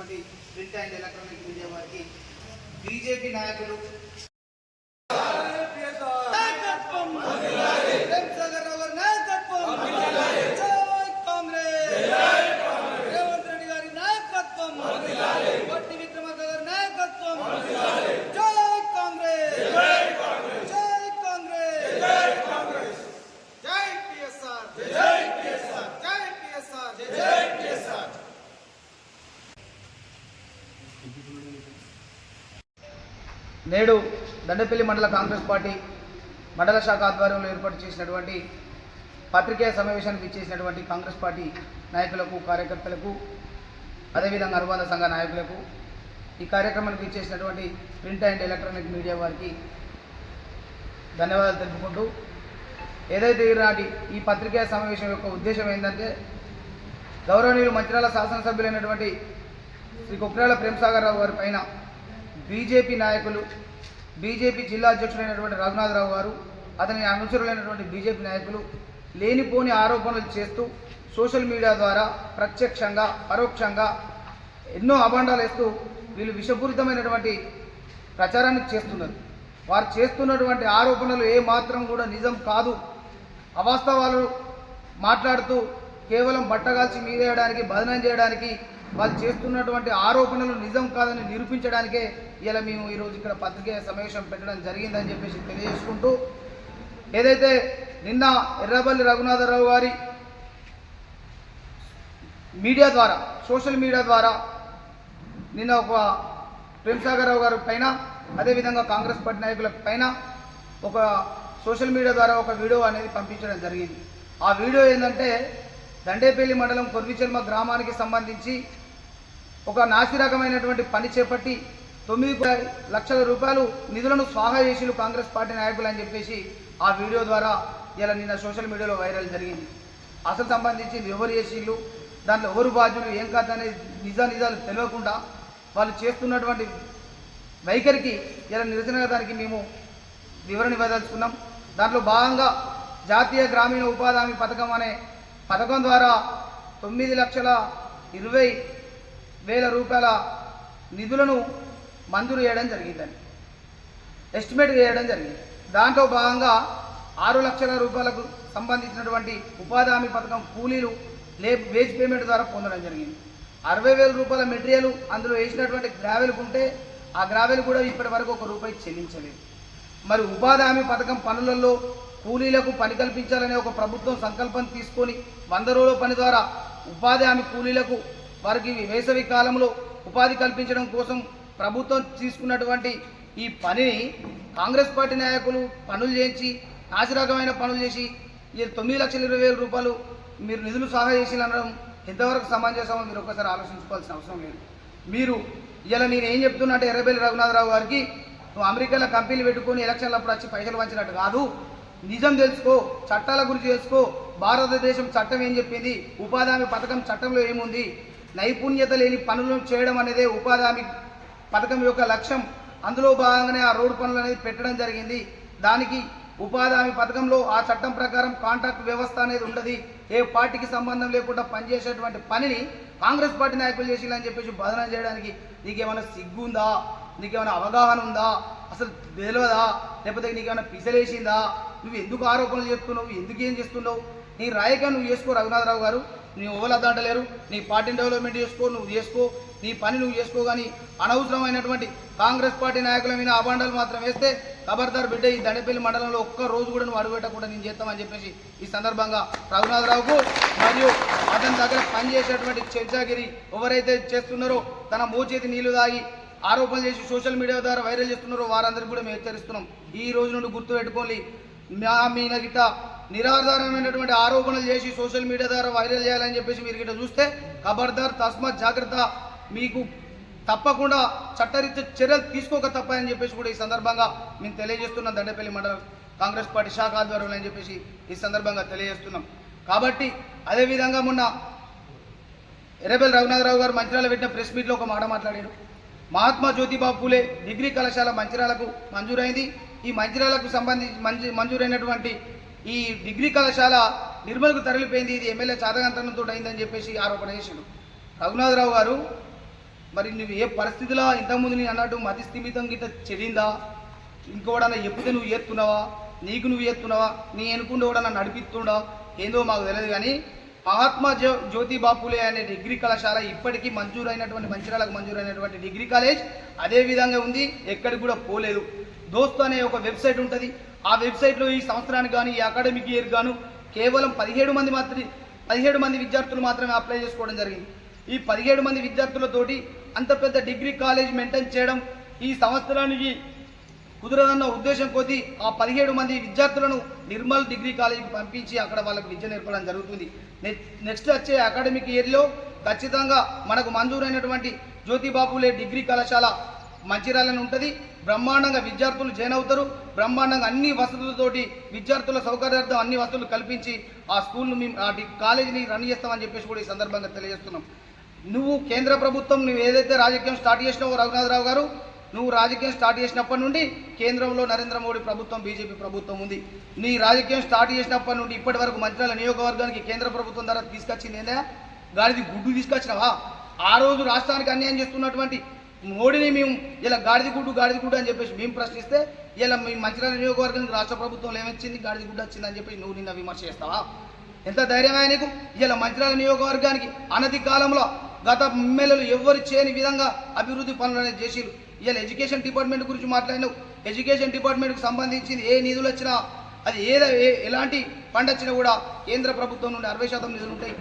చేసినటువంటి print and electronic media వారికి BJP నాయకులు నేడు దండపల్లి మండల కాంగ్రెస్ పార్టీ మండల శాఖ ఆధ్వర్యంలో ఏర్పాటు చేసినటువంటి పత్రికేయ సమావేశానికి ఇచ్చేసినటువంటి కాంగ్రెస్ పార్టీ నాయకులకు కార్యకర్తలకు అదేవిధంగా అనుబంధ సంఘ నాయకులకు ఈ కార్యక్రమానికి ఇచ్చేసినటువంటి ప్రింట్ అండ్ ఎలక్ట్రానిక్ మీడియా వారికి ధన్యవాదాలు తెలుపుకుంటూ ఏదైతే ఈనాటి ఈ పత్రికేయ సమావేశం యొక్క ఉద్దేశం ఏంటంటే గౌరవనీయులు మంచిర్యాల శాసనసభ్యులైనటువంటి శ్రీ కొక్రాల ప్రేమసాగర్ రావు గారి పైన బీజేపీ నాయకులు బీజేపీ జిల్లా అధ్యక్షుడైనటువంటి రఘునాథరావు గారు అతని అనుచరులైనటువంటి బీజేపీ నాయకులు లేనిపోని ఆరోపణలు చేస్తూ సోషల్ మీడియా ద్వారా ప్రత్యక్షంగా పరోక్షంగా ఎన్నో అభాండాలు వేస్తూ వీళ్ళు విషపూరితమైనటువంటి ప్రచారాన్ని చేస్తున్నారు. వారు చేస్తున్నటువంటి ఆరోపణలు ఏమాత్రం కూడా నిజం కాదు. అవాస్తవాలు మాట్లాడుతూ కేవలం బట్టగాల్చి మీదేయడానికి బదనం చేయడానికి వాళ్ళు చేస్తున్నటువంటి ఆరోపణలు నిజం కాదని నిరూపించడానికే ఇలా మేము ఈరోజు ఇక్కడ పత్రికేయ సమావేశం పెట్టడం జరిగిందని చెప్పేసి తెలియజేసుకుంటూ ఏదైతే నిన్న ఎర్రబల్లి రఘునాథరావు గారి మీడియా ద్వారా సోషల్ మీడియా ద్వారా నిన్న ఒక ప్రేమసాగర్ రావు గారి పైన అదేవిధంగా కాంగ్రెస్ పార్టీ నాయకుల పైన ఒక సోషల్ మీడియా ద్వారా ఒక వీడియో అనేది పంపించడం జరిగింది. ఆ వీడియో ఏంటంటే దండేపల్లి మండలం కొర్విచెల్మ గ్రామానికి సంబంధించి ఒక నాసిరకమైనటువంటి పని చేపట్టి 9 లక్షల రూపాయలు నిధులను స్వాహా చేసిలు కాంగ్రెస్ పార్టీ నాయకులు అని చెప్పేసి ఆ వీడియో ద్వారా ఇలా నిన్న సోషల్ మీడియాలో వైరల్ జరిగింది. అసలు సంబంధించి ఎవరు చేసిళ్ళు, దాంట్లో ఎవరు బాధ్యులు, ఏం కాదు అనేది నిజాలు తెలియకుండా వాళ్ళు చేస్తున్నటువంటి వైఖరికి ఇలా నిరసనగా దానికి మేము వివరణ ఇవ్వదలుచుకున్నాం. దాంట్లో భాగంగా జాతీయ గ్రామీణ ఉపాధి హామీ పథకం అనే పథకం ద్వారా 9,20,000 రూపాయల నిధులను మంజూరు చేయడం జరిగిందని ఎస్టిమేట్ చేయడం జరిగింది. దాంట్లో భాగంగా 6 లక్షల రూపాయలకు సంబంధించినటువంటి ఉపాధి హామీ పథకం కూలీలు వేజ్ పేమెంట్ ద్వారా పొందడం జరిగింది. 60,000 రూపాయల మెటీరియల్ అందులో వేసినటువంటి గ్రావెల్ ఉంటే ఆ గ్రావెల్ కూడా ఇప్పటి వరకు ₹1 చెల్లించలేదు. మరి ఉపాధి హామీ పథకం పనులలో కూలీలకు పని కల్పించాలనే ఒక ప్రభుత్వం సంకల్పం తీసుకొని 100 రోజుల పని ద్వారా ఉపాధి హామీ కూలీలకు వారికి వేసవి కాలంలో ఉపాధి కల్పించడం కోసం ప్రభుత్వం తీసుకున్నటువంటి ఈ పనిని కాంగ్రెస్ పార్టీ నాయకులు పనులు చేయించి నాసిరకమైన పనులు చేసి 9,20,000 రూపాయలు మీరు నిధులు సహాయం చేసి అనడం ఎంతవరకు సమంజసమో మీరు ఒక్కసారి ఆలోచించుకోవాల్సిన అవసరం లేదు. మీరు ఇలా నేను ఏం చెప్తున్నా అంటే ఎర్రబెల్లి రఘునాథరావు గారికి నువ్వు అమెరికాలో కంపెనీలు పెట్టుకొని ఎలక్షన్లప్పుడు వచ్చి పైసలు వంచినట్టు కాదు. నిజం తెలుసుకో, చట్టాల గురించి తెలుసుకో. భారతదేశం చట్టం ఏం చెప్పింది, ఉపాధి హామీ పథకం చట్టంలో ఏముంది, నైపుణ్యత లేని పనులను చేయడం అనేదే ఉపాధి హామీ పథకం యొక్క లక్ష్యం. అందులో భాగంగానే ఆ రోడ్డు పనులు అనేది పెట్టడం జరిగింది. దానికి ఉపాధి హామీ పథకంలో ఆ చట్టం ప్రకారం కాంట్రాక్ట్ వ్యవస్థ అనేది ఉండదు. ఏ పార్టీకి సంబంధం లేకుండా పనిచేసేటువంటి పనిని కాంగ్రెస్ పార్టీ నాయకులు చేసిలని చెప్పేసి బదనం చేయడానికి నీకేమైనా సిగ్గుందా, నీకేమైనా అవగాహన ఉందా, అసలు తెలియదా, లేకపోతే నీకేమైనా పిసలేసిందా, నువ్వు ఎందుకు ఆరోపణలు చేస్తున్నావు, ఎందుకు ఏం చేస్తున్నావు, నీ రాయకం నువ్వు చేసుకో. రఘునాథరావు గారు నువ్వు ఓలద్దంటలేరు, నీ పార్టీని డెవలప్మెంట్ చేసుకో, నువ్వు చేసుకో, నీ పని నువ్వు చేసుకో. కానీ అనవసరమైనటువంటి కాంగ్రెస్ పార్టీ నాయకుల మీద అబాండాలు మాత్రం వేస్తే ఖబర్దార్ బిడ్డ, ఈ దండపల్లి మండలంలో ఒక్క రోజు కూడా నువ్వు అడుగుపెట్టకుండా నేను చేస్తామని చెప్పేసి ఈ సందర్భంగా రఘునాథరావుకు మరియు అతని దగ్గర పనిచేసేటువంటి చర్చాగిరి ఎవరైతే చేస్తున్నారో తన మోచేతి నీళ్లు తాగి ఆరోపణలు చేసి సోషల్ మీడియా ద్వారా వైరల్ చేస్తున్నారో వారందరికీ కూడా మేము హెచ్చరిస్తున్నాం. ఈ రోజు నుండి గుర్తుపెట్టుకోండి, మీన గిట్ట నిరాధారమైనటువంటి ఆరోపణలు చేసి సోషల్ మీడియా ద్వారా వైరల్ చేయాలని చెప్పేసి మీరు గిట్ట చూస్తే ఖబర్దార్ తస్మాత్ జాగ్రత్త, మీకు తప్పకుండా చట్టరీత్యా చర్యలు తీసుకోక తప్పని చెప్పేసి కూడా ఈ సందర్భంగా మేము తెలియజేస్తున్నాం. దండపల్లి మండలం కాంగ్రెస్ పార్టీ శాఖ ఆధ్వర్యంలో అని చెప్పేసి ఈ సందర్భంగా తెలియజేస్తున్నాం. కాబట్టి అదేవిధంగా మొన్న ఎర్రబెల్లి రఘునాథరావు గారు మంచిర్యాల పెట్టిన ప్రెస్ మీట్లో ఒక మాట మాట్లాడారు. మహాత్మా జ్యోతిబా పూలే డిగ్రీ కళాశాల మంచిర్యాలకు మంజూరైంది. ఈ మంచిర్యాలకు సంబంధించి మంజూరైనటువంటి ఈ డిగ్రీ కళాశాల నిర్మల్కు తరలిపోయింది. ఇది ఎమ్మెల్యే చాదగంతనంతో అయిందని చెప్పేసి ఆరోపణ చేశాడు. రఘునాథరావు గారు మరి నువ్వు ఏ పరిస్థితిలో ఇంతకుముందు నేను అన్నట్టు మతి స్థిమితం గిట్ట చెడిందా, ఇంకోడన్నా ఎప్పితే నువ్వు ఎత్తున్నావా, నీకు నువ్వు ఎత్తున్నావా, నీ ఎనుకుంటే కూడా నడిపిస్తుండా ఏందో మాకు తెలియదు. కానీ మహాత్మా జ్యోతి బాపులే అనే డిగ్రీ కళాశాల ఇప్పటికీ మంజూరైనటువంటి మంచిర్యాలకు మంజూరైనటువంటి డిగ్రీ కాలేజ్ అదే విధంగా ఉంది, ఎక్కడికి కూడా పోలేదు. దోస్త్ అనే ఒక వెబ్సైట్ ఉంటుంది. ఆ వెబ్సైట్లో ఈ సంవత్సరానికి కానీ ఈ అకాడమిక్ ఇయర్ గాను కేవలం 17 మంది విద్యార్థులు మాత్రమే అప్లై చేసుకోవడం జరిగింది. ఈ 17 మంది విద్యార్థులతోటి అంత పెద్ద డిగ్రీ కాలేజ్ మెయింటైన్ చేయడం ఈ సంవత్సరానికి కుదరదన్న ఉద్దేశం కొద్దీ ఆ 17 మంది విద్యార్థులను నిర్మల్ డిగ్రీ కాలేజీకి పంపించి అక్కడ వాళ్ళకు విద్య నేర్పడం జరుగుతుంది. నెక్స్ట్ వచ్చే అకాడమిక్ ఇయర్లో ఖచ్చితంగా మనకు మంజూరైనటువంటి జ్యోతిబాపులే డిగ్రీ కళాశాల మంచిర్యాలలో ఉంటుంది. బ్రహ్మాండంగా విద్యార్థులు జాయిన్ అవుతారు. బ్రహ్మాండంగా అన్ని వసతులతోటి విద్యార్థుల సౌకర్యార్థం అన్ని వసతులు కల్పించి ఆ స్కూల్ను మేము ఆ కాలేజీని రన్ చేస్తామని చెప్పేసి కూడా ఈ సందర్భంగా తెలియజేస్తున్నాం. నువ్వు కేంద్ర ప్రభుత్వం నువ్వు ఏదైతే రాజకీయం స్టార్ట్ చేసినావో రఘునాథరావు గారు, నువ్వు రాజకీయం స్టార్ట్ చేసినప్పటి నుండి కేంద్రంలో నరేంద్ర మోడీ ప్రభుత్వం బీజేపీ ప్రభుత్వం ఉంది. నీ రాజకీయం స్టార్ట్ చేసినప్పటి నుండి ఇప్పటి వరకు మంచిర్యాల నియోజకవర్గానికి కేంద్ర ప్రభుత్వం ద్వారా తీసుకొచ్చింది ఏందా? గాడిది గుడ్డు తీసుకొచ్చినావా? ఆ రోజు రాష్ట్రానికి అన్యాయం చేస్తున్నటువంటి మోడీని మేము ఇలా గాడిది గుడ్డు అని చెప్పేసి మేము ప్రశ్నిస్తే ఇలా మీ మంచిర్యాల నియోజకవర్గానికి రాష్ట్ర ప్రభుత్వం ఏమొచ్చింది, గాడిది గుడ్డు వచ్చిందని చెప్పేసి నువ్వు నిన్న విమర్శ చేస్తావా? ఎంత ధైర్యమే నీకు? ఇలా మంచిర్యాల నియోజకవర్గానికి అనతి కాలంలో గత ఎమ్మెల్యేలు ఎవరు చేయని విధంగా అభివృద్ధి పనులు అనేది చేసిరు. ఇలా ఎడ్యుకేషన్ డిపార్ట్మెంట్ గురించి మాట్లాడినావు. ఎడ్యుకేషన్ డిపార్ట్మెంట్కి సంబంధించింది ఏ నిధులు వచ్చినా అది ఎలాంటి ఫండ్ వచ్చినా కూడా కేంద్ర ప్రభుత్వం నుండి 60% నిధులు ఉంటాయి.